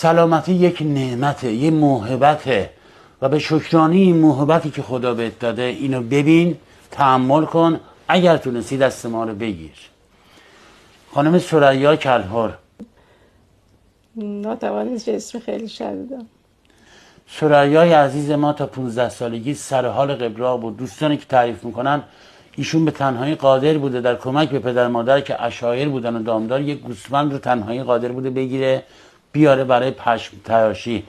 سلامتی یک نعمته، یه موهبته و به شکرانی این موهبتی که خدا بهت داده اینو ببین، تحمل کن، اگر تونستی دست ما رو بگیر. خانم ثریا کلهر، ناتوانست اسم خیلی شدیدم. ثریای عزیز ما تا 15 سالگی سر حال قبرا بود. دوستانی که تعریف میکنن ایشون به تنهایی قادر بوده در کمک به پدر مادر که عشایر بودن و دامدار یک گوسفند رو تنهایی قادر بوده بگیره بیاره برای پشم تراشی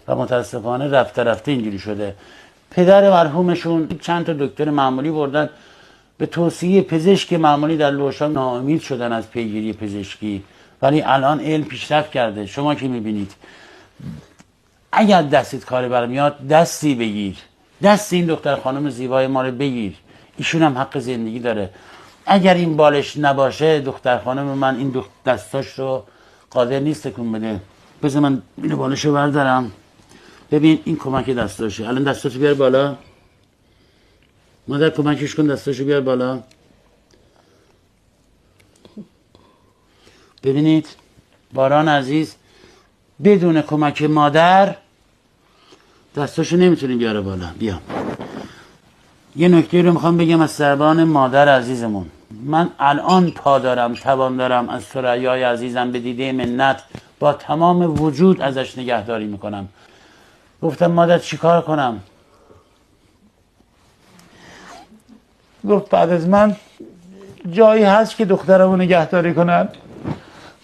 و متاسفانه رفته رفته اینجوری شده. پدر مرحومشون چند تا دکتر معمولی بردن به توصیه پزشک معمولی در لوشان ناامید شدن از پیگیری پزشکی، ولی الان علم پیشرفت کرده. شما که میبینید اگر دستت کاری برمیاد دستی بگیر، دست این دختر خانم زیبای ما رو بگیر، ایشون هم حق زندگی داره. اگر این بالش نباشه دختر خانم من این دستاش رو قادر نیست تکون بده. بذار من اینو بالش رو بردارم، ببین این کمک دستاشه. الان دستاشو بیار بالا، مادر کمکش کن، دستاشو بیار بالا. ببینید باران عزیز بدون کمک مادر دستاشو نمیتونی بیاره بالا. بیا یه نکته رو میخوام بگم از زبان مادر عزیزمون. من الان پا دارم، توان دارم از ثریای عزیزم به دیده منت با تمام وجود ازش نگهداری میکنم. گفتم مادر چیکار کنم؟ گفت بعد از من جایی هست که دخترمو نگهداری کنن؟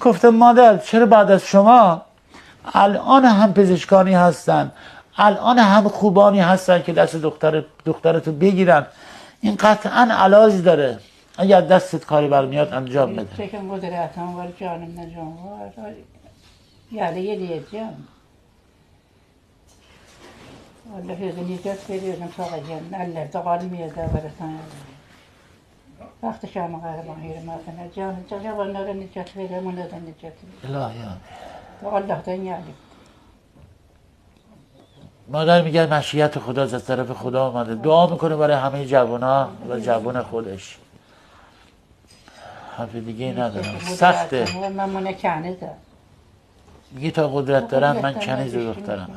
گفتم مادر چرا بعد از شما الان هم پزشکانی هستن، الان هم خوبانی هستن که دست دخترتو بگیرن. این قطعا علاج داره، اگر دستت کاری برمیاد انجام بده. فکرم قدرتم var canım ne can var. Yani yediyeceğim. Allah özü nicat veriyorum sağacağım. Ellerde kalmıyor da varatan. Vakti şamı kahraman hürmetine. Canım onlara nicat veriyorum, onlara nicat veriyorum. الهی Allah'tan yani. مادر میگه مشیت خدا از طرف خدا آمده، دعا میکنه برای همه جوونا و جوون خودش. حرف دیگه ندارم، سخته. من کنیزم. میگه تا قدرت دارم من کنیز دخترم.